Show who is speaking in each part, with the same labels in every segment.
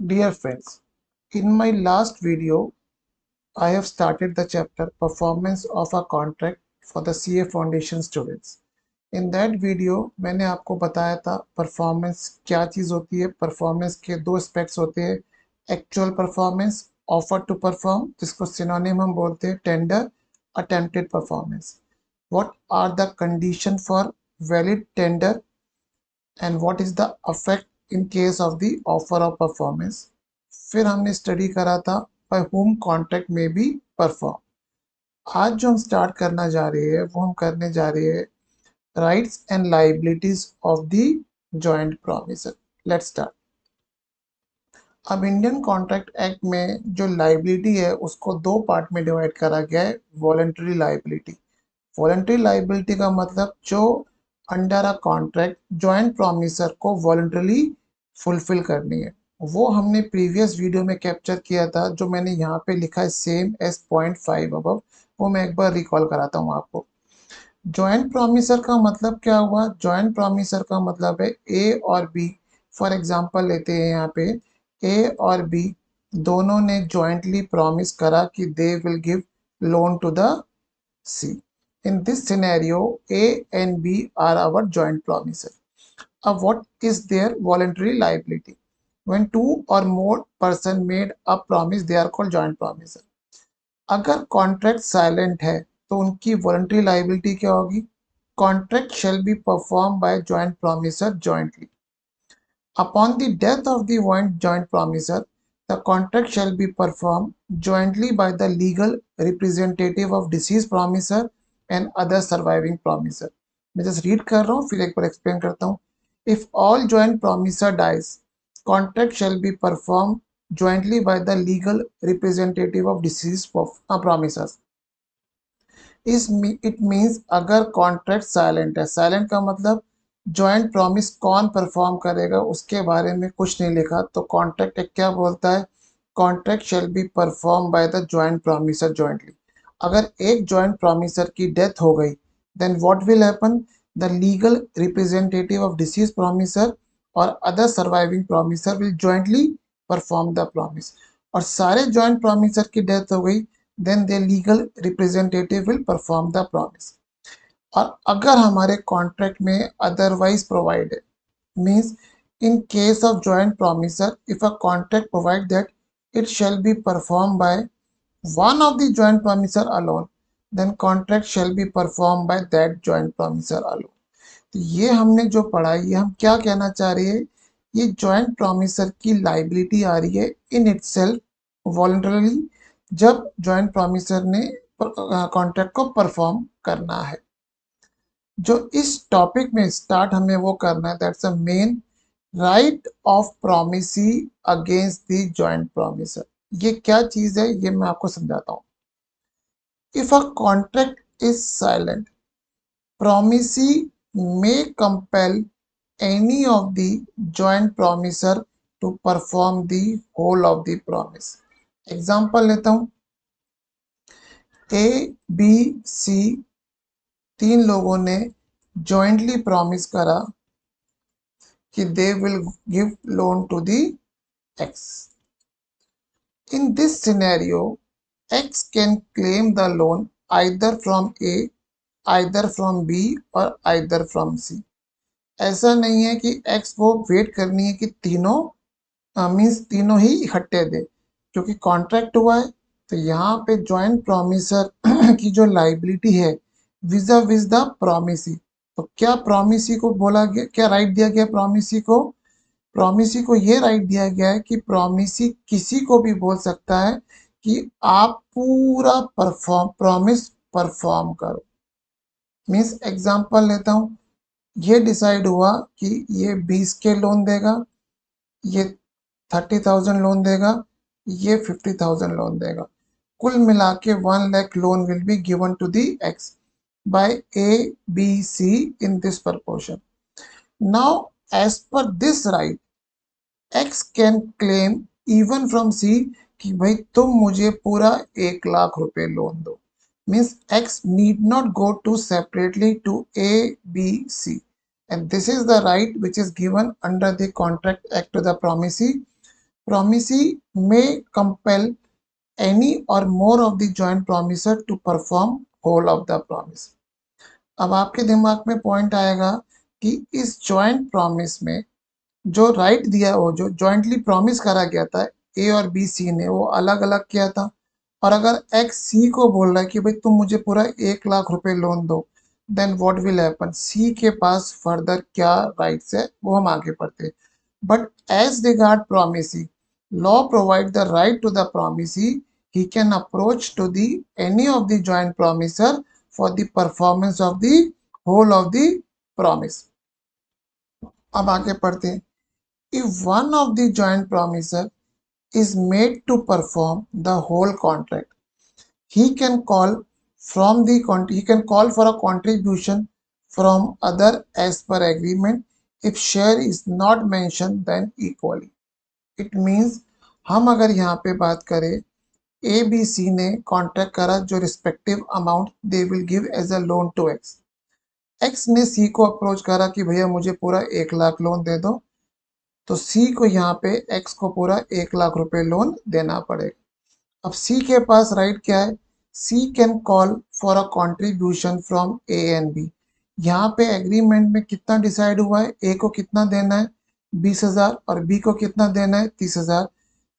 Speaker 1: Dear friends, in my last video, I have started the chapter Performance of a Contract for the CA Foundation students. In that video, मैंने आपको बताया था performance क्या चीज़ होती है। Performance के दो एस्पेक्ट्स होते हैं, actual performance, offer to perform, जिसको सिनोनिम हम बोलते हैं tender, attempted performance. What are the condition for valid tender and what is the effect in case of the offer of performance। फिर हमने स्टडी करा था by whom contract may be performed। आज जो हम स्टार्ट करना जा रहे हैं वो हम करने जा रहे हैं rights and liabilities of the joint promiser. Let's start. अब इंडियन कॉन्ट्रैक्ट एक्ट में जो लाइबिलिटी है उसको दो पार्ट में डिवाइड करा गया है। वॉलंटरी लाइबिलिटी, वॉलंटरी लाइबिलिटी का मतलब जो under a contract joint promiser को वॉलंटरली फुलफिल करनी है। वो हमने प्रीवियस वीडियो में कैप्चर किया था, जो मैंने यहाँ पे लिखा है सेम एज .5 अबव। वो मैं एक बार रिकॉल कराता हूँ आपको। जॉइंट प्रॉमिसर का मतलब क्या हुआ? जॉइंट प्रॉमिसर का मतलब है ए और बी। फॉर एग्जांपल लेते हैं यहाँ पे, ए और बी दोनों ने जॉइंटली प्रॉमिस करा कि they will give loan to the C. In this scenario, A and B are our joint promisor. What is their voluntary liability? When two or more person made a promise, they are called joint promisor. अगर contract silent है तो उनकी voluntary liability क्या होगी? Contract shall be performed by joint promisor jointly. Upon the death of the joint promisor, the contract shall be performed jointly by the legal representative of deceased promisor and other surviving promisor. मैं just read कर रहा हूँ, फिर एक बार explain करता हूँ। If all joint promisor dies, contract shall be performed jointly by the legal representative of deceased promisers. It means अगर contract silent है, साइलेंट का मतलब जॉइंट प्रॉमिस कौन परफॉर्म करेगा उसके बारे में कुछ नहीं लिखा, तो कॉन्ट्रैक्ट क्या बोलता है? Contract shall be perform by the joint promisor jointly. अगर एक जॉइंट प्रॉमिसर की डेथ हो गई, then what will happen? The legal representative of deceased promisor और other surviving promisor will jointly perform the promise. और सारे जॉइंट प्रॉमिसर की death हो गई, then their legal representative will perform the promise। और अगर हमारे कॉन्ट्रैक्ट में otherwise provided, means in case of joint promisor, if a contract provide that it shall be performed by one of the joint promisor alone, then contract shall be performed by that joint promisor alone। तो ये हमने जो पढ़ा, ये हम क्या कहना चाह रहे हैं? ये जॉइंट प्रॉमिसर की लाइबिलिटी आ रही है इन इटसेल्फ वॉलंटरली, जब जॉइंट प्रॉमिसर ने कॉन्ट्रैक्ट को परफॉर्म करना है। जो इस टॉपिक में स्टार्ट हमें वो करना है, that's a main right of promisee against the joint promisor. ये क्या चीज है ये मैं आपको समझाता हूँ। If a contract is silent, promisee may compel any of the joint promisor to perform the whole of the promise। Example लेता हूँ, ए बी सी तीन लोगों ने जॉइंटली प्रॉमिस करा कि they will give loan to the X. In this scenario, X can claim the loan either from A, either from B और either from C। ऐसा नहीं है कि X वो वेट करनी है कि तीनों मीन्स तीनों ही इकट्ठे दे, क्योंकि कॉन्ट्रैक्ट हुआ है। तो यहाँ पे जॉइंट प्रॉमिसर की जो लाइबिलिटी है विजा विज द प्रॉमिसी। तो क्या प्रॉमिसी को बोला गया, क्या राइट दिया गया प्रॉमिसी को? प्रॉमिसी को ये राइट दिया गया है कि प्रॉमिसी किसी को भी बोल सकता है कि आप पूरा प्रॉमिस परफॉर्म करो। मीन्स एग्जांपल लेता हूँ, ये डिसाइड हुआ कि ये 20 के लोन देगा, ये 30,000 लोन देगा, ये 50,000 लोन देगा। कुल मिला के 1 lakh loan will be given to the X by A B C in this proportion. Now as per this right, X can claim even from C कि भाई तुम मुझे पूरा 1 लाख रुपए लोन दो। Means X need not go to separately to A B C, and this is the right which is given under the contract act to the promisee promisee may compel any or more of the joint promisor to perform whole of the promise। अब आपके दिमाग में point आएगा कि इस joint promise में जो right दिया, वो जो जॉइंटली प्रॉमिस करा गया था ए और बी सी ने, वो अलग अलग किया था। और अगर एक्स सी को बोल रहा है कि भाई तुम मुझे पूरा 1 लाख रुपए लोन दो, देन व्हाट विल हैपन, सी के पास फर्दर क्या राइट्स है वो हम आगे पढ़ते हैं। But as regard promisee, law provide the right to the promisee, he can approach to the any of the joint promisor for the performance of the whole of the promise। अब आगे पढ़ते हैं। If one of the joint promisor is made to perform the whole contract, he can call he can call for a contribution from other as per agreement if share is not mentioned then equally। It means हम अगर यहाँ पे बात करें, ए B सी ने contract करा जो respective amount they will give as a loan to X. X ने सी को अप्रोच करा कि भैया मुझे पूरा 1 लाख लोन दे दो, तो सी को यहाँ पे एक्स को पूरा 1 लाख रुपए लोन देना पड़ेगा। अब सी के पास राइट क्या है, C can call for a contribution from A and B. यहाँ पे एग्रीमेंट में कितना डिसाइड हुआ है, ए को कितना देना है 20,000 और बी को कितना देना है 30,000।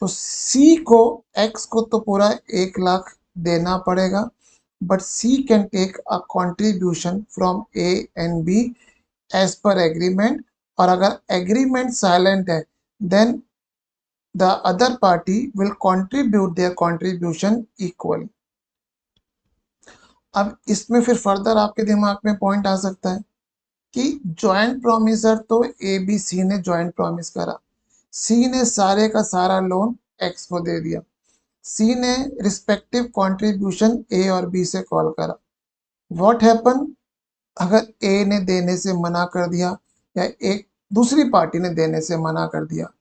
Speaker 1: तो सी को एक्स को तो पूरा 1 लाख देना पड़ेगा, but C can take a contribution from A and B as per agreement. और अगर एग्रीमेंट साइलेंट है, then the other party will contribute their contribution equally। अब इसमें फिर फर्दर आपके दिमाग में पॉइंट आ सकता है कि जॉइंट प्रॉमिसर तो ए बी सी ने जॉइंट प्रॉमिस करा, सी ने सारे का सारा लोन एक्स को दे दिया, सी ने रिस्पेक्टिव कंट्रीब्यूशन ए और बी से कॉल करा। व्हाट हैपन, अगर ए ने देने से मना कर दिया या एक दूसरी पार्टी ने देने से मना कर दिया,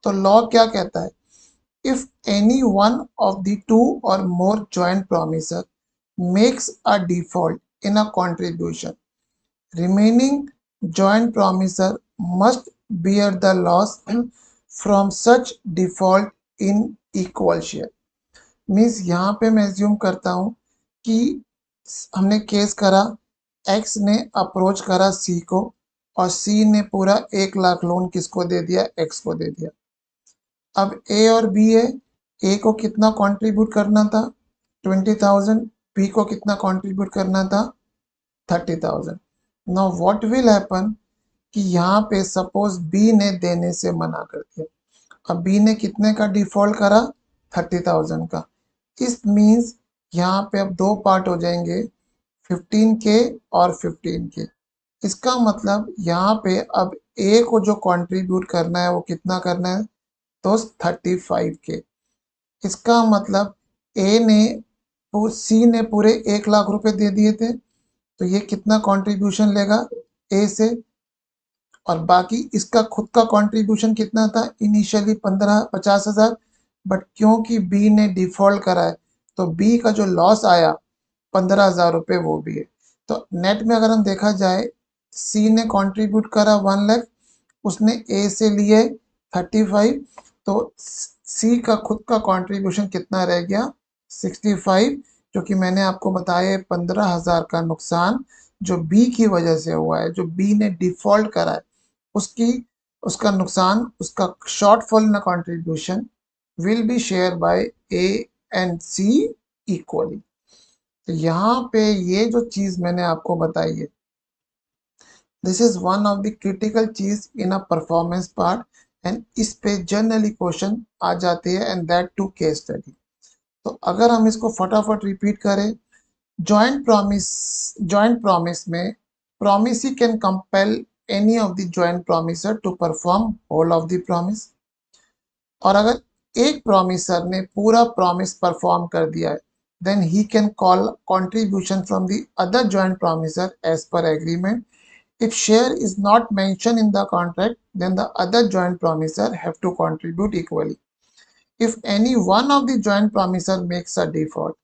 Speaker 1: तो लॉ क्या कहता है, if any one of the two or more joint promisor makes a default in a contribution, remaining joint promisor must bear the loss from such default in equal share। Means यहाँ पे मैं assume करता हूँ कि हमने case करा, x ने approach करा सी को और सी ने पूरा 1 लाख लोन किसको दे दिया, एक्स को दे दिया। अब ए और बी है, ए को कितना कंट्रीब्यूट करना था 20,000, बी को कितना कंट्रीब्यूट करना था 30,000। नाउ व्हाट विल हैपन कि यहाँ पे सपोज बी ने देने से मना कर दिया, अब बी ने कितने का डिफॉल्ट करा 30,000 का। इस मीन्स यहाँ पे अब दो पार्ट हो जाएंगे 15K और 15K। इसका मतलब यहाँ पे अब ए को जो कंट्रीब्यूट करना है वो कितना करना है, तो 35K। इसका मतलब ए ने सी ने पूरे 1 लाख रुपए दे दिए थे, तो ये कितना कंट्रीब्यूशन लेगा ए से, और बाकी इसका खुद का कंट्रीब्यूशन कितना था इनिशियली 50,000। बट क्योंकि बी ने डिफॉल्ट करा है तो बी का जो लॉस आया 15,000 रुपये वो भी है। तो नेट में अगर हम देखा जाए, सी ने कंट्रीब्यूट करा 1 लाख, उसने ए से लिए 35, तो सी का खुद का कंट्रीब्यूशन कितना रह गया 65, जो कि मैंने आपको बताया 15,000 का नुकसान जो बी की वजह से हुआ है, जो बी ने डिफॉल्ट करा है उसकी उसका नुकसान, उसका shortfall in contribution will be share by A and C equally. तो यहाँ पे ये जो चीज मैंने आपको बताई है, this is one of the critical चीज in a performance part, and इस पे जनरली क्वेश्चन आ जाते हैं, and that too case study. तो अगर हम इसको फटाफट रिपीट करें, जॉइंट प्रॉमिस में promisee can compel any of the joint promisor to perform whole of the promise। और अगर एक promiser ने पूरा promise perform कर दिया है, then he can call contribution from the other joint promisor as per agreement। If share is not mentioned in the contract, then the other joint promisor have to contribute equally। If any one of the joint promisor makes a default,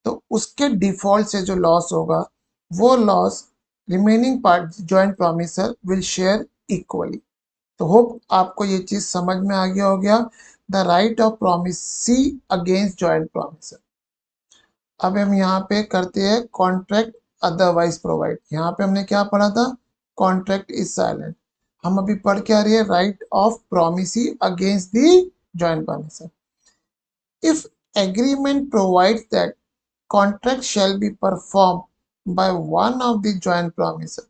Speaker 1: तो उसके default से जो loss होगा वो loss remaining part joint promiser will share equally. तो hope आपको ये चीज समझ में आ गया हो गया। The right of promisee against joint promisor. अब हम यहाँ पे करते हैं कॉन्ट्रैक्ट अदरवाइज प्रोवाइड। यहाँ पे हमने क्या पढ़ा था, कॉन्ट्रैक्ट इज साइलेंट। हम अभी पढ़ के आ रही है right of promisee against the joint promisor. If agreement provides that contract shall be performed by one of the joint promisor,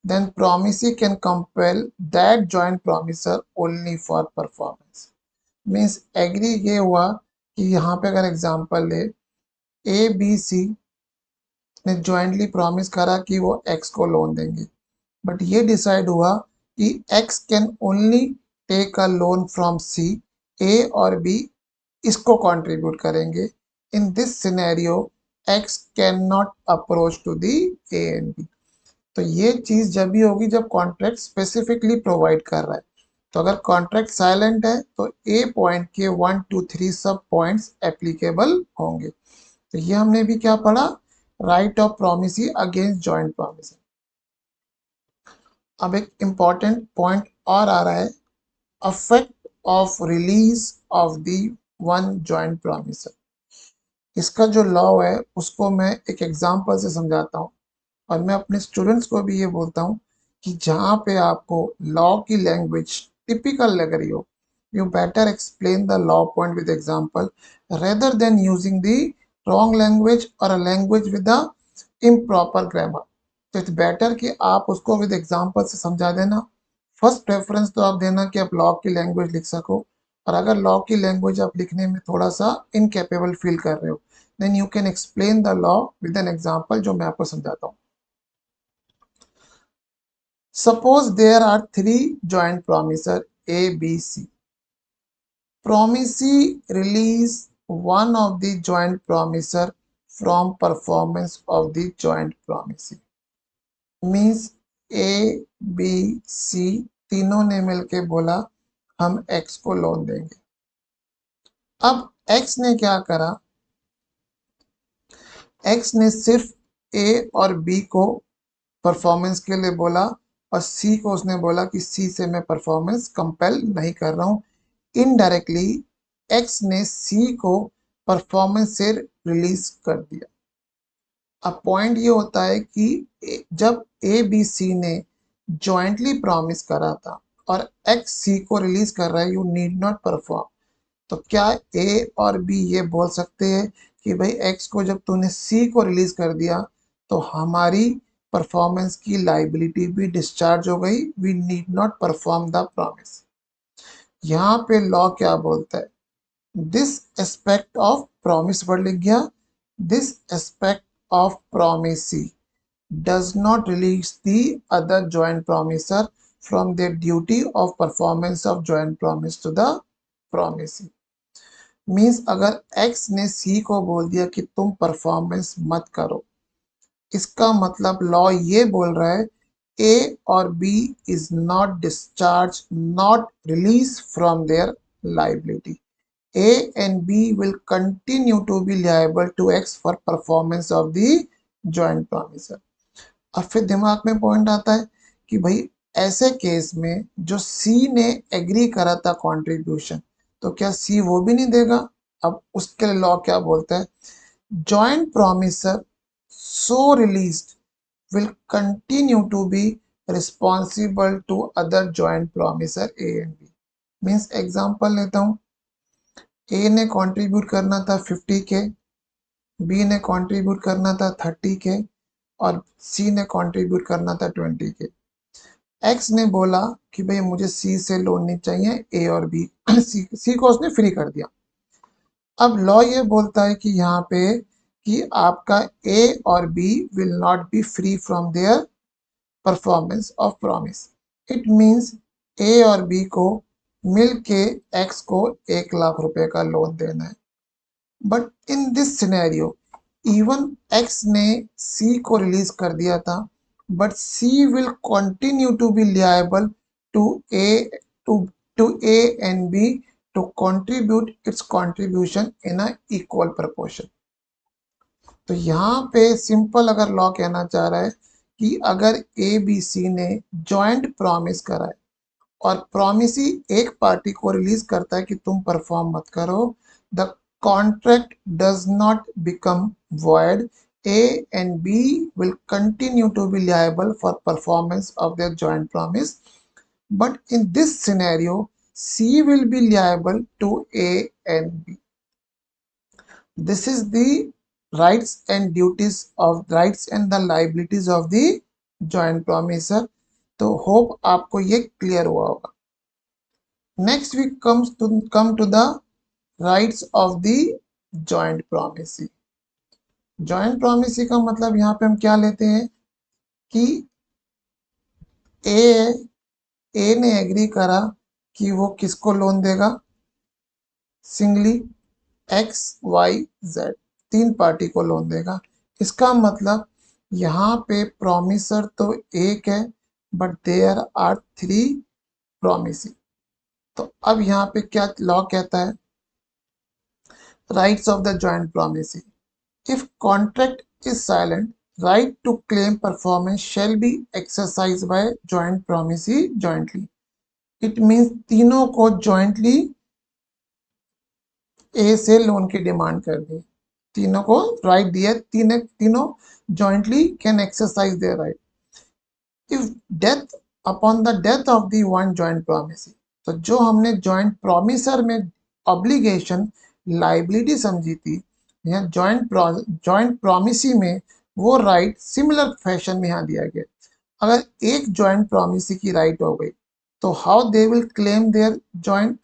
Speaker 1: then promisee can compel that joint promisor only for performance। Means agree ये हुआ कि यहाँ पे अगर example ले, ए B सी ने jointly promise करा कि वो एक्स को लोन देंगे, बट ये डिसाइड हुआ कि X can only take a loan from C, A और बी इसको कंट्रीब्यूट करेंगे। In this scenario X can not approach to the A and B. तो ये चीज जब भी होगी जब कॉन्ट्रैक्ट स्पेसिफिकली प्रोवाइड कर रहा है। तो अगर कॉन्ट्रैक्ट साइलेंट है तो ए पॉइंट के 1 2 3 सब पॉइंट्स एप्लीकेबल होंगे। तो ये हमने भी क्या पढ़ा, right of promisee against joint promise. अब एक इंपॉर्टेंट पॉइंट और आ रहा है, affect of release of the one joint promisor. इसका जो लॉ है उसको मैं एक एग्जांपल से समझाता हूँ, और मैं अपने स्टूडेंट्स को भी ये बोलता हूँ कि जहाँ पे आपको लॉ की लैंग्वेज टिपिकल लग रही हो, you better explain the law point with example rather than using the wrong language और a language with the improper grammar. तो इट्स बेटर कि आप उसको विद एग्जांपल से समझा देना। फर्स्ट प्रेफरेंस तो आप देना कि आप लॉ की लैंग्वेज लिख सको, और अगर लॉ की लैंग्वेज आप लिखने में थोड़ा सा इनकेपेबल फील कर रहे हो, then you can explain the law with an example जो मैं आपको समझाता हूँ। Suppose there are three joint promisor A, B, C. Promisee release one of the joint promisor from performance of the joint promisee. Means A, B, C तीनों ने मिलके बोला हम X को लोन देंगे। अब X ने क्या करा, X ने सिर्फ A और B को परफॉर्मेंस के लिए बोला, और सी को उसने बोला कि सी से मैं परफॉर्मेंस कंपेल नहीं कर रहा हूँ। इनडायरेक्टली एक्स ने सी को परफॉर्मेंस से रिलीज कर दिया। अब पॉइंट ये होता है कि जब ए बी सी ने जॉइंटली प्रॉमिस करा था और एक्स सी को रिलीज कर रहा है, यू नीड नॉट परफॉर्म। तो क्या ए और बी ये बोल सकते हैं कि भाई एक्स को जब तूने सी को रिलीज कर दिया तो हमारी परफॉर्मेंस की लाइबिलिटी भी डिस्चार्ज हो गई, we need not perform the promise. यहाँ पे लॉ क्या बोलता है, this aspect of promise word लिख गया, this aspect of promisee does not release the other joint promisor from their duty of performance of joint promise to the promisee. Means अगर X ने C को बोल दिया कि तुम परफॉर्मेंस मत करो, इसका मतलब लॉ ये बोल रहा है ए और B is not discharge, not release from their liability. A and B will continue to be liable to X for performance of the joint promisor। अब फिर दिमाग में पॉइंट आता है कि भाई ऐसे केस में जो C ने एग्री करा था कंट्रीब्यूशन, तो क्या C वो भी नहीं देगा? अब उसके लिए लॉ क्या बोलता है, joint promiser so released will continue to be responsible to other joint promisor A and B। Means example लेता हूँ, ए ने कंट्रीब्यूट करना था 50 के, बी ने कंट्रीब्यूट करना था 30 के, और सी ने कंट्रीब्यूट करना था 20 के। एक्स ने बोला कि भाई मुझे सी से लोन नहीं चाहिए, ए और बी सी को उसने फ्री कर दिया। अब लॉ ये बोलता है कि यहाँ पे कि आपका ए और B will not be free from their performance of promise. It means A और बी को मिल के एक्स को 1 लाख रुपए का लोन देना है। But in this scenario even X ने सी को रिलीज कर दिया था, but C will continue to be liable to A to A and B to contribute its contribution in a equal proportion। तो यहाँ पे सिंपल अगर लॉ कहना चाह रहा है कि अगर ए बी सी ने जॉइंट प्रॉमिस करा है और प्रॉमिसी एक पार्टी को रिलीज करता है कि तुम परफॉर्म मत करो, the contract does not become void. A and B will continue to be liable for performance of their joint promise, but in this scenario C will be liable to A and B. This is the rights and the liabilities of the joint promisor. तो hope आपको ये clear हुआ होगा. Next we come to the rights of the joint promisee. Joint promisee का मतलब यहाँ पे हम क्या लेते हैं कि ए ने एग्री करा कि वो किसको लोन देगा, सिंगली एक्स वाई जेड, तीन पार्टी को लोन देगा. इसका मतलब यहाँ पे प्रोमिसर तो एक है but there are three promisee. तो अब यहाँ पे क्या लॉ कहता है, rights of the joint promisee. If contract is silent, right to claim performance shall be exercised by joint promisee jointly. It means तीनों को jointly A से लोन की डिमांड कर दी, तीनों को राइट दिया, तीनों jointly can exercise their right. If death upon the death of the one joint promisee, तो जो हमने joint promiser में obligation liability समझी थी, यहाँ जॉइंट प्रोमिसी में वो राइट सिमिलर फैशन में यहाँ दिया गया. अगर एक जॉइंट प्रोमिसी की राइट हो गई तो how they will claim their joint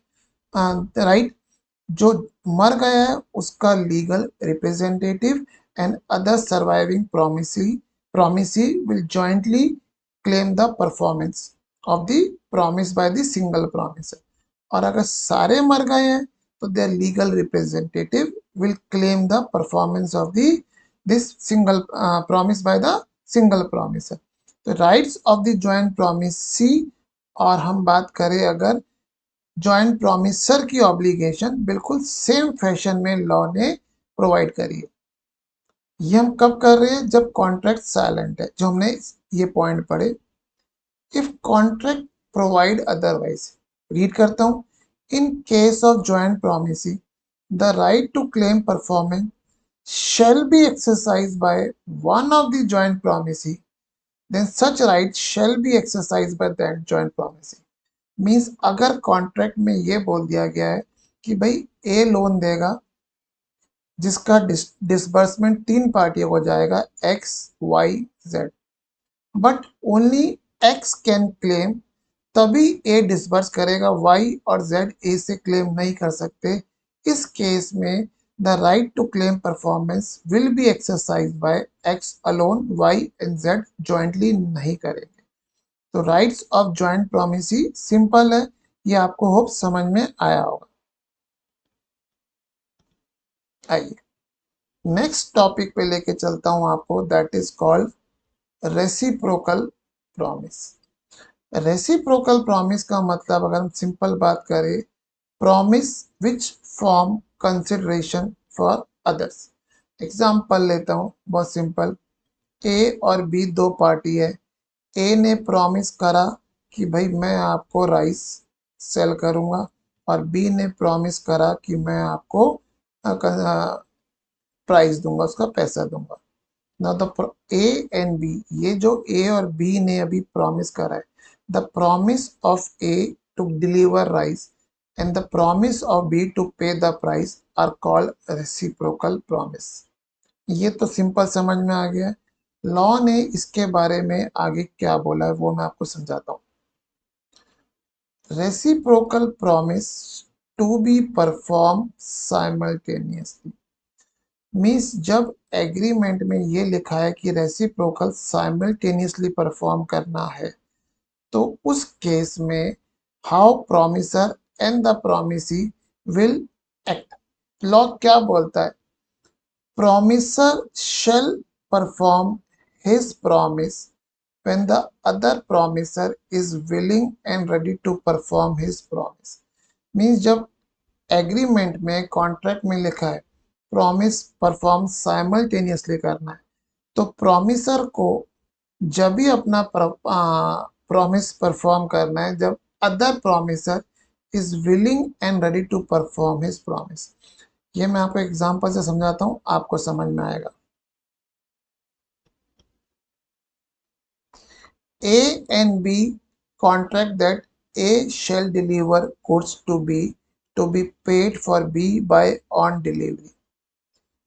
Speaker 1: right. जो मर गया है उसका legal representative and other surviving promisee will jointly claim the performance of the promise by the single promisor. और अगर सारे मर गए हैं तो their legal representative will claim the performance of this single promise by the single promiser. तो rights of the joint promisee, और हम बात करें अगर joint promiser की obligation बिल्कुल सेम फैशन में लॉ ने प्रोवाइड करी है. ये हम कब कर रहे हैं, जब कॉन्ट्रैक्ट साइलेंट है, जो हमने ये पॉइंट पढ़े. If contract provide otherwise, read करता हूं. In case of joint promisee, the right to claim performance shall be exercised by one of the joint promisee, then such right shall be exercised by that joint promisee. Means अगर contract में ये बोल दिया गया है कि भाई ए loan देगा जिसका डिसबर्समेंट तीन पार्टियों को जाएगा X Y Z, but only X can claim, तभी ए डिसबर्स करेगा, वाई और जेड ए से क्लेम नहीं कर सकते. इस केस में the right to claim performance will be exercise by X alone, Y and Z jointly नहीं करेंगे. तो rights of joint promisee simple है, ये आपको होप समझ में आया होगा. आइए नेक्स्ट टॉपिक पे लेके चलता हूं आपको, that is called reciprocal promise. Reciprocal promise का मतलब अगर हम सिंपल बात करें, promise which form consideration for others. Example लेता हूँ बहुत सिंपल. ए और बी दो पार्टी है. ए ने प्रॉमिस करा कि भाई मैं आपको राइस सेल करूँगा, और बी ने प्रॉमिस करा कि मैं आपको प्राइस दूंगा, उसका पैसा दूंगा. Now the A and B, ये जो A और B ने अभी प्रॉमिस करा है, the promise of A to deliver rice and the promise of B to pay the price are called reciprocal promise. ये तो सिंपल समझ में आ गया. लॉ ने इसके बारे में आगे क्या बोला है वो मैं आपको समझाता हूँ. Reciprocal promise to be perform simultaneously means जब एग्रीमेंट में ये लिखा है कि रेसिप्रोकल साइमल्टेनियसली परफॉर्म करना है, तो उस केस में how promisor and the promisee will act. Law क्या बोलता है, promisor shall perform his promise when the other promiser is willing and ready to perform his promise. Means जब एग्रीमेंट में कॉन्ट्रैक्ट में लिखा है प्रॉमिस परफॉर्म साइमल्टेनियसली करना है, तो प्रॉमिसर को जब भी अपना प्रॉमिस परफॉर्म करना है, जब other promiser is willing and ready to perform his promise। ये मैं आपको एग्जांपल से समझाता हूं, आपको समझ में आएगा। A and B contract that A shall deliver goods to be paid for B by on delivery।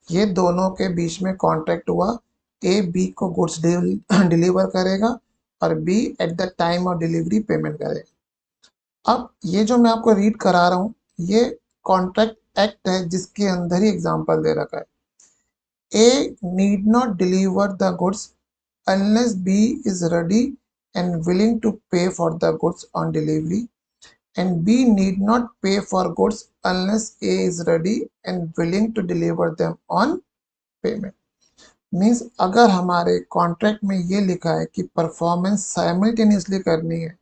Speaker 1: ये दोनों के बीच में कॉन्ट्रैक्ट हुआ, ए बी को गुड्स डिलीवर करेगा और B at the time of delivery payment करेगा। अब ये जो मैं आपको रीड करा रहा हूँ, ये कॉन्ट्रैक्ट एक्ट है जिसके अंदर ही एग्जांपल दे रखा है। A need not deliver the goods unless B is ready and willing to pay for the goods on delivery, and B need not pay for goods unless A is ready and willing to deliver them on payment। Means अगर हमारे contract में ये लिखा है कि performance simultaneously करनी है,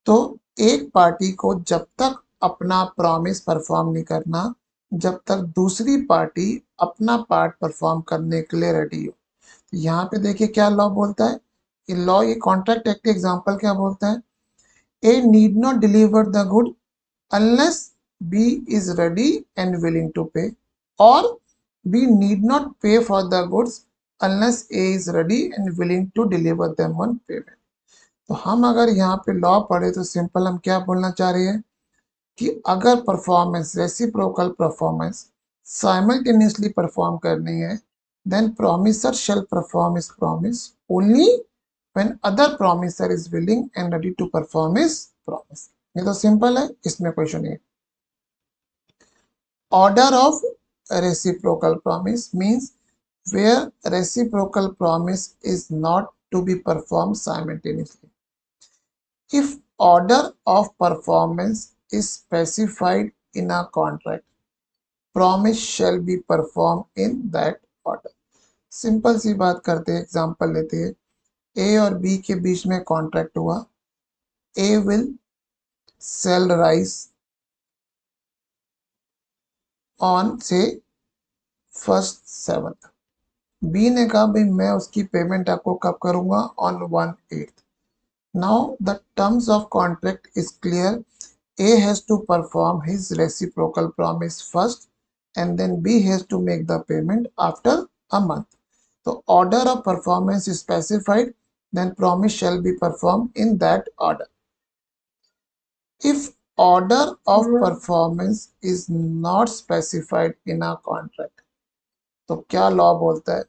Speaker 1: तो एक पार्टी को जब तक अपना प्रॉमिस परफॉर्म नहीं करना जब तक दूसरी पार्टी अपना पार्ट परफॉर्म करने के लिए रेडी हो। तो यहाँ पे देखिए क्या लॉ बोलता है, ये लॉ, ये कॉन्ट्रैक्ट एक्ट एग्जांपल क्या बोलता है, a need not deliver the good unless B is ready and willing to pay, or B need not pay for the goods unless A is ready and willing to deliver them on payment। तो हम अगर यहाँ पे law पढ़े तो simple हम क्या बोलना चाह रहे हैं कि अगर performance, reciprocal performance simultaneously perform करनी है, then promisor shall perform his promise only when other promisor is willing and ready to perform his promise. ये तो सिंपल है, इसमें क्वेश्चन नहीं है। Order of reciprocal promise means where reciprocal promise is not to be performed simultaneously। If order of performance is specified in a contract, promise shall be performed in that order। Simple सी बात करते हैं, example लेते हैं। ए और B के बीच में contract हुआ, ए विल सेल राइस ऑन से 1st 7th। बी ने कहा भाई मैं उसकी पेमेंट आपको कब करूंगा, on 1/8। Now the terms of contract is clear, A has to perform his reciprocal promise first and then B has to make the payment after a month. तो order of performance is specified, then promise shall be perform in that order. If order of performance is not specified in a contract, तो क्या law बोलता है,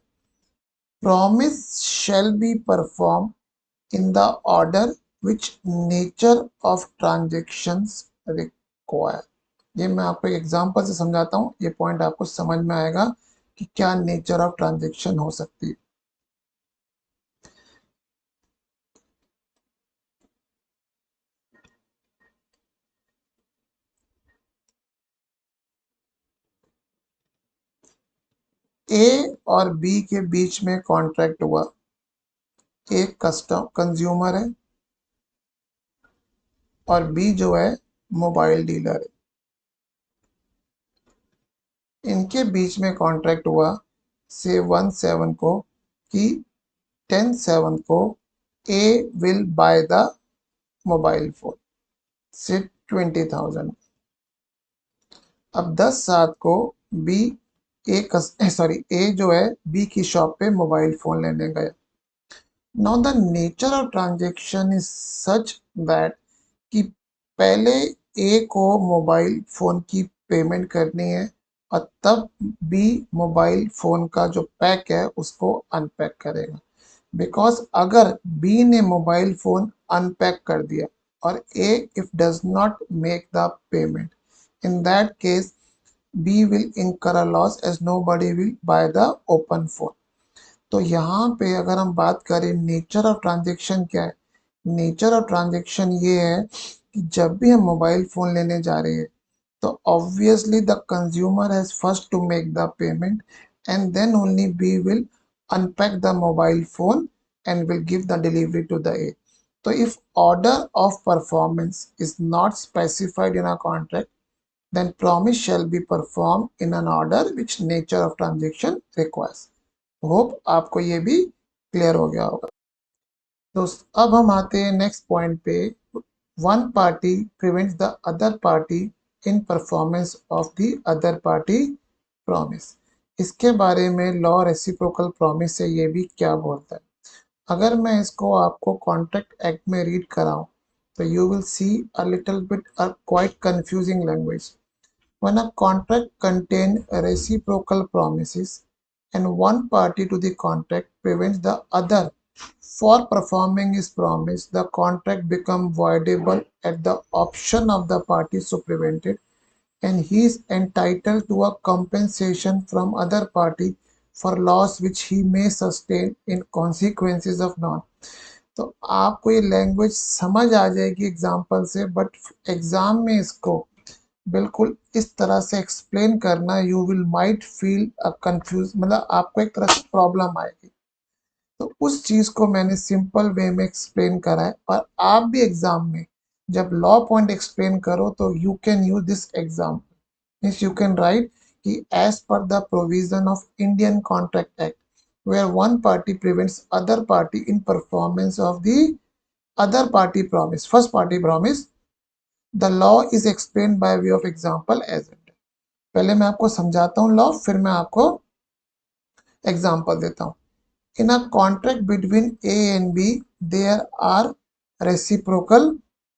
Speaker 1: promise shall be performed in the order which nature of transactions require। ये मैं आपको एक example से समझाता हूँ, ये पॉइंट आपको समझ में आएगा कि क्या नेचर ऑफ ट्रांजैक्शन हो सकती है। ए और बी के बीच में कॉन्ट्रैक्ट हुआ, एक कंज्यूमर है और बी जो है मोबाइल डीलर है। इनके बीच में कॉन्ट्रैक्ट हुआ से 1/7 को कि 10/7 को A will buy the mobile phone से 20,000। अब 10/7 को बी ए जो है बी की शॉप पे मोबाइल फोन लेने गया। Now the nature of transaction is such that कि पहले ए को मोबाइल फोन की पेमेंट करनी है और तब बी मोबाइल फोन का जो पैक है उसको अनपैक करेगा। बिकॉज अगर बी ने मोबाइल फोन अनपैक कर दिया और A if does not make the payment, in that case B will incur a loss as nobody will buy the open phone। तो यहाँ पे अगर हम बात करें नेचर ऑफ ट्रांजेक्शन क्या है, नेचर ऑफ ट्रांजेक्शन ये है कि जब भी हम मोबाइल फोन लेने जा रहे हैं तो obviously the consumer has first to make the payment and then only B will unpack the mobile phone and will give the delivery to the A। So if order of performance is not specified in a contract, then promise shall be performed in an order which nature of transaction requires। Hope आपको ये भी clear हो गया होगा। तो अब हम आते हैं नेक्स्ट पॉइंट पे, one party prevents the other party in performance of the other party promise। इसके बारे में लॉ रेसिप्रोकल प्रॉमिस से ये भी क्या बोलता है। अगर मैं इसको आपको कॉन्ट्रैक्ट एक्ट में रीड कराऊं तो you will see a little bit a quite confusing language. When a contract contains reciprocal promises and one party to the contract prevents the other for performing his promise, the contract becomes voidable at the option of the party so prevented, and he is entitled to a compensation from other party for loss which he may sustain in consequences of non। तो आपको ये language समझ आ जाएगी example से, but exam में इसको बिल्कुल इस तरह से एक्सप्लेन करना you will might feel confuse, मतलब आपको एक तरह से प्रॉब्लम आएगी। तो उस चीज को मैंने सिंपल वे में एक्सप्लेन करा है। और आप भी एग्जाम में जब लॉ पॉइंट एक्सप्लेन करो तो you can use this example, means you can write कि as per the provision of Indian Contract Act where one party prevents other party in performance of the other party promise, first party promise, the law is explained by way of example as it। पहले मैं आपको समझाता हूँ law, फिर मैं आपको example देता हूँ। In a contract between A and B there are reciprocal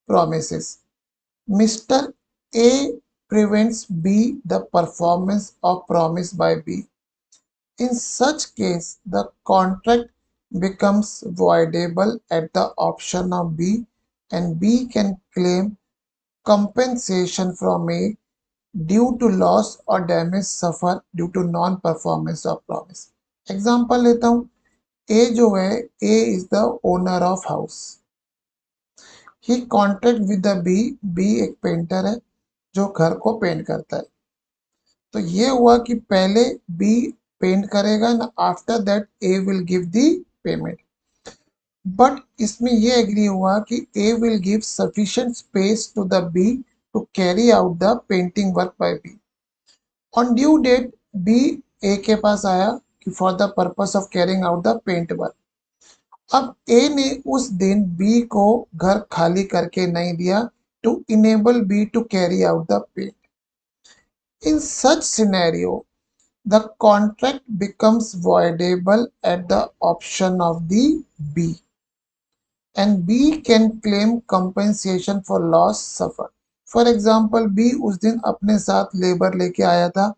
Speaker 1: promises। Mr. A prevents B the performance of promise by B। In such case, the contract becomes voidable at the option of B, and B can claim compensation from A due to loss or damage suffered due to non-performance of promise। Example लेता हूँ। A जो है, A is the owner of house, he contract with the B, B एक painter है जो घर को paint करता है। तो ये हुआ कि पहले बी पेंट करेगा ना, after that A will give the payment. But इसमें ये एग्री हुआ कि A will give sufficient space to the B to carry out the painting work by B. On due date B A के पास आया कि for the purpose of carrying out the paint work. अब A ने उस दिन B को घर खाली करके नहीं दिया to enable B to carry out the paint. In such scenario the contract becomes voidable at the option of the B, and B can claim compensation for loss suffered। For example, B उस दिन अपने साथ labour लेके आया था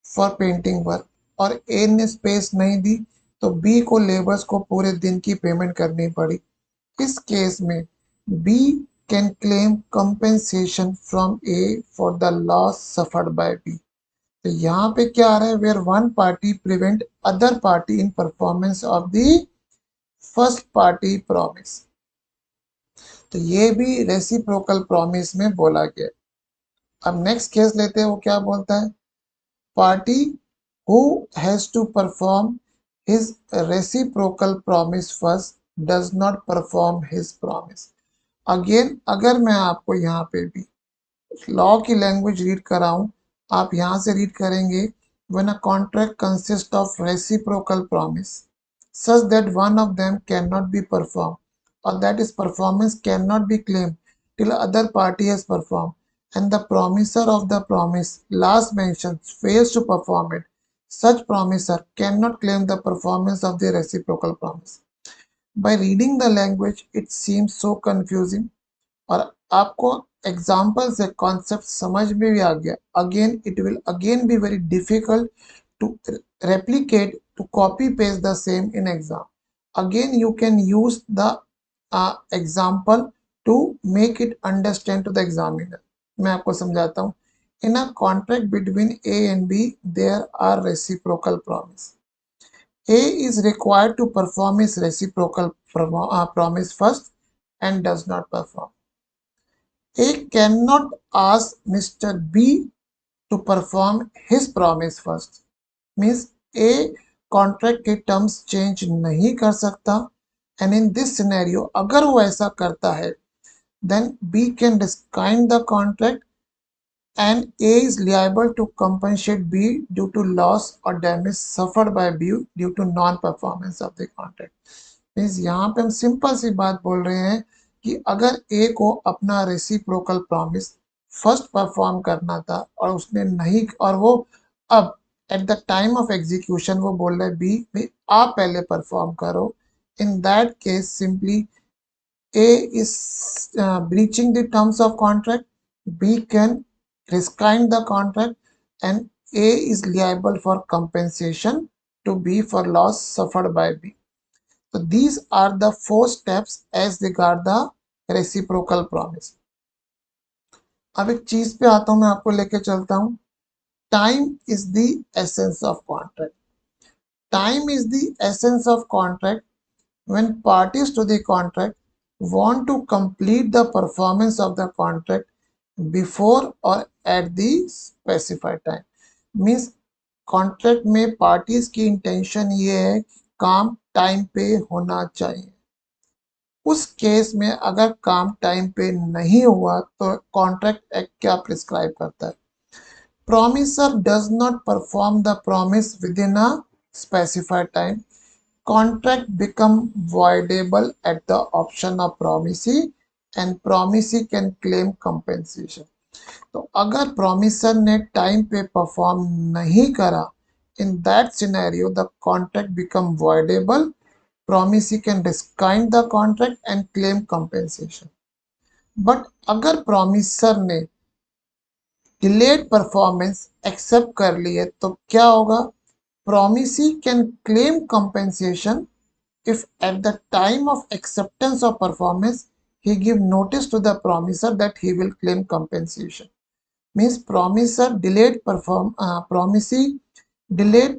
Speaker 1: for painting work और ए ने space नहीं दी, तो बी को लेबर्स को पूरे दिन की पेमेंट करनी पड़ी। इस केस में B can claim compensation from A for the loss suffered by B. तो यहाँ पे क्या आ रहा है, where one party prevent other party in performance of the first party promise. तो ये भी रेसिप्रोकल प्रॉमिस में बोला गया। अब नेक्स्ट केस लेते हैं, वो क्या बोलता है। Party who has to perform his reciprocal promise first does not perform his promise। Again अगर मैं आपको यहाँ पे भी लॉ की लैंग्वेज रीड कराऊं, आप यहाँ से रीड करेंगे, when a contract consists of reciprocal promise such that one of them cannot be performed or that its performance cannot be claimed till other party has performed, and the promiser of the promise last mentioned fails to perform it, such promiser cannot claim the performance of the reciprocal promise। By reading the language, it seems so confusing, और आपको example से concept समझ में भी आ गया। Again it will again be very difficult to replicate to copy paste the same in exam। Again you can use the example to make it understand to the examiner। मैं आपको समझाता हूँ। In a contract between A and B there are reciprocal promise। A is required to perform his reciprocal promise first and does not perform। A cannot ask Mr. B to perform his promise first, means A contract के terms change नहीं कर सकता। And in this scenario अगर वो ऐसा करता है then B can discount the contract and A is liable to compensate B due to loss or damage suffered by B due to non-performance of the contract। Means यहाँ पे हम simple सी बात बोल रहे हैं कि अगर ए को अपना रेसिप्रोकल प्रॉमिस फर्स्ट परफॉर्म करना था और उसने नहीं, और वो अब eight the time of execution वो बोल रहे बी भाई आप पहले परफॉर्म करो, in that case simply A is breaching the terms of contract, B can rescind the contract, and A is liable for compensation to B for loss suffered by B. So these are the 4 steps as regard the reciprocal promise. अब एक चीज पे आता हूं, मैं आपको लेके चलता हूं. Time is the essence of contract. Time is the essence of contract when parties to the contract want to complete the performance of the contract before or at the specified time. Means contract में parties की intention ये है काम time पे होना चाहिए. उस case में अगर काम टाइम पे नहीं हुआ तो कॉन्ट्रैक्ट एक्ट क्या प्रिस्क्राइब करता है? Promiser does not perform the promise within a specified time. Contract become voidable at the option of promisee and promisee can claim compensation. तो अगर promiser ने टाइम पे परफॉर्म नहीं करा, in that scenario the contract become voidable. Promisee can rescind the contract and claim compensation. But अगर promiser ने delayed performance accept कर लिए तो क्या होगा? Promisee can claim compensation if at the time of acceptance of performance he give notice to the promiser that he will claim compensation. Means promisee delayed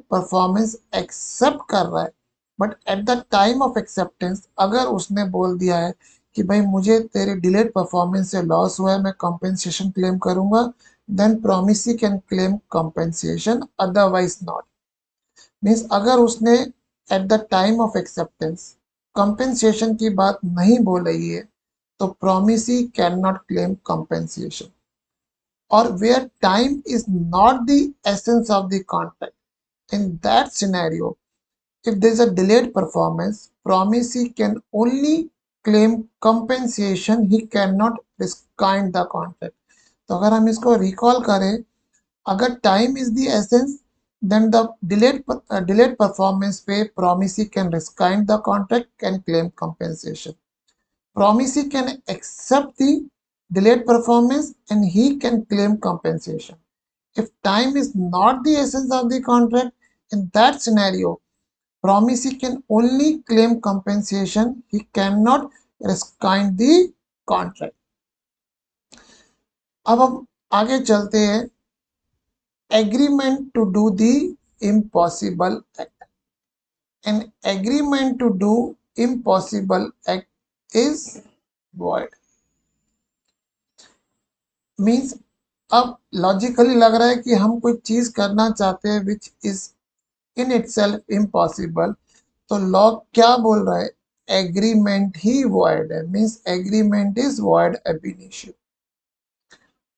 Speaker 1: performance accept कर रहा है, but at the time of acceptance अगर उसने बोल दिया है कि भाई मुझे तेरे डिलेड परफॉर्मेंस से लॉस हुआ है, मैं compensation claim करूंगा, then promisee can claim compensation, otherwise not. Means अगर उसने eight the time of acceptance compensation की बात नहीं बोल रही है तो promisee cannot claim compensation. Or where time is not the essence of the contract, in that scenario if there is a delayed performance, promisee can only claim compensation, he cannot rescind the contract. तो अगर हम इसको recall करें, अगर time is the essence then the delayed performance पे promisee can rescind the contract and claim compensation. Promisee can accept the delayed performance and he can claim compensation. If time is not the essence of the contract, in that scenario promisee can only claim compensation, he cannot rescind the contract. अब हम आगे चलते हैं. Agreement to do the impossible act. An agreement to do impossible act is void. Means अब logically लग रहा है कि हम कोई चीज करना चाहते हैं which is in itself impossible, तो लॉ क्या बोल रहा है? एग्रीमेंट ही void है. Means agreement is void ab initio.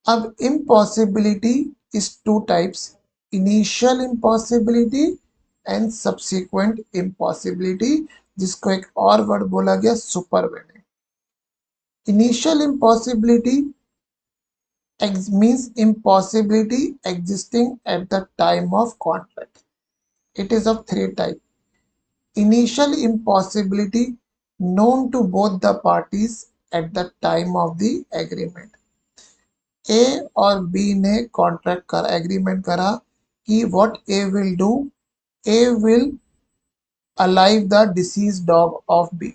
Speaker 1: अब impossibility is 2 types, initial impossibility and subsequent impossibility, जिसको एक और वर्ड बोला गया supervening. Initial impossibility means impossibility existing at the time of contract. It is of 3 types. Initial impossibility known to both the parties at the time of the agreement. ए और B ने contract कर agreement करा कि what A will do, A will alive the deceased dog of B.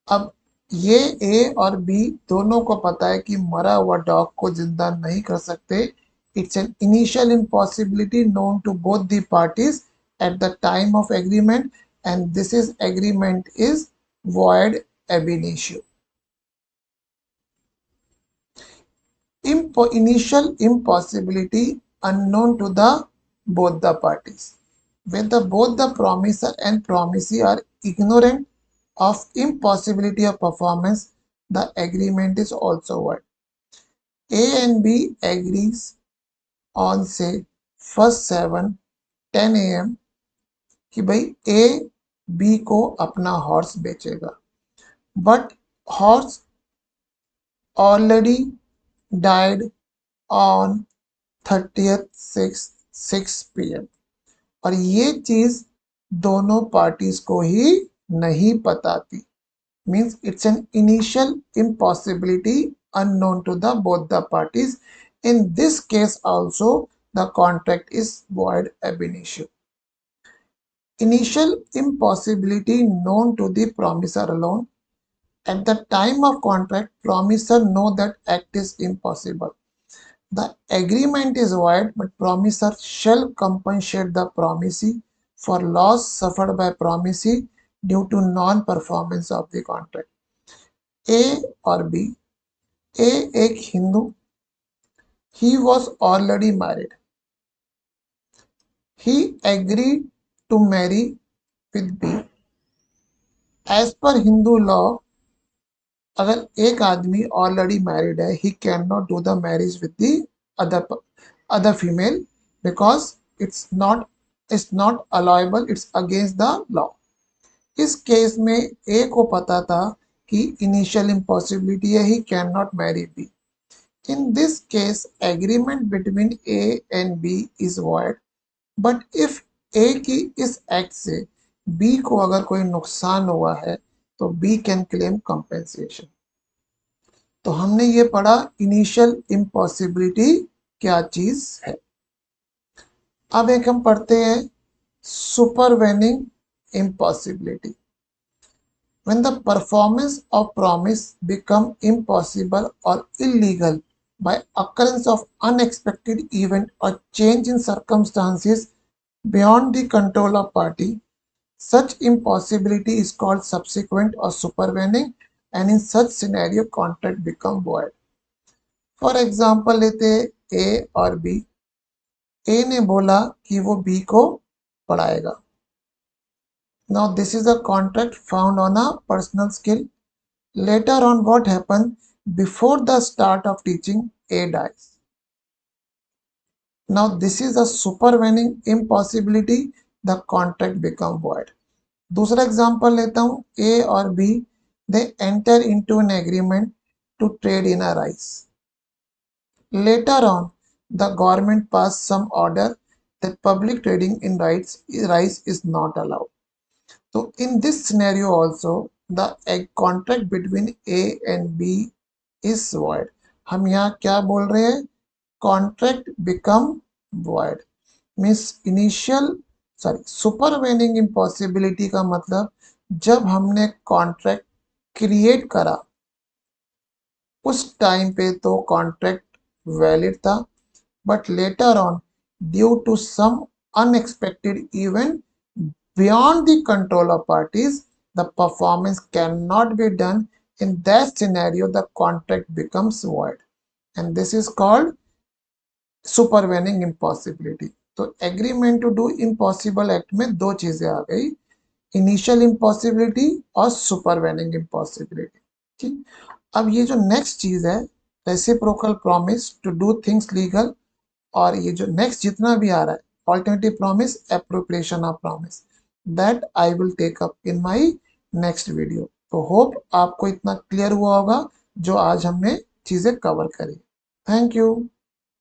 Speaker 1: अब ये ए और B दोनों को पता है कि मरा हुआ डॉग को जिंदा नहीं कर सकते. It's an initial impossibility known to both the parties at the time of agreement and this is agreement is void ab initio. Initial impossibility unknown to the both the parties. When both the promiser and promisee are ignorant of impossibility of performance, the agreement is also void. A and B agrees on say first 7:10 AM कि भाई A B को अपना horse बेचेगा, but horse already died on 30th 6 p.m. और ये चीज दोनों parties को ही नहीं पता थी. Means it's an initial impossibility unknown to the both the parties. In this case also the contract is void ab initio. Initial impossibility known to the promisor alone. At the time of contract, promisor know that act is impossible. The agreement is void, but promisor shall compensate the promisee for loss suffered by promisee due to non-performance of the contract. A or B. A एक Hindu. He was already married. He agreed to marry with B. As per Hindu law, अगर एक आदमी already married है, he cannot do the marriage with the other female because it's not allowable, it's against the law. इस case में ए को पता था कि इनिशियल इम्पॉसिबिलिटी है, he cannot marry B. In this case, agreement between A and B is void. But if A की इस act से B को अगर कोई नुकसान हुआ है तो B can claim compensation. तो हमने ये पढ़ा इनिशियल इम्पॉसिबिलिटी क्या चीज है. अब एक हम पढ़ते हैं supervening impossibility. When the performance of promise become impossible or illegal by occurrence of unexpected event or change in circumstances beyond the control of party, such impossibility is called subsequent or supervening, and in such scenario contract become void. For example लेते ए और B. ए ने बोला कि वो B को पढ़ाएगा. Now this is a contract found on a personal skill. Later on what happen before the start of teaching, A dies. Now this is a supervening impossibility, the contract become void. दूसरा example लेता हूं. A और B they enter into an agreement to trade in a rice. Later on, the government passed some order that public trading in rice is not allowed. So in this scenario also, the contract between A and B is void. हम यहाँ क्या बोल रहे हैं? Contract become void. Means supervening impossibility का मतलब जब हमने contract create करा उस टाइम पे तो कॉन्ट्रैक्ट वैलिड था, but later on due to some unexpected event beyond the control of parties, the performance cannot be done. In that scenario, the contract becomes void, and this is called supervening impossibility. तो agreement to do impossible act में दो चीजें आ गई, initial impossibility और supervening impossibility. ठीक. अब ये जो नेक्स्ट चीज है, reciprocal promise to do things legal, और ये जो नेक्स्ट जितना भी आ रहा है, alternative promise, appropriation of promise, that I will take up in my next video. तो होप आपको इतना क्लियर हुआ होगा जो आज हमने चीजें कवर करी. Thank you.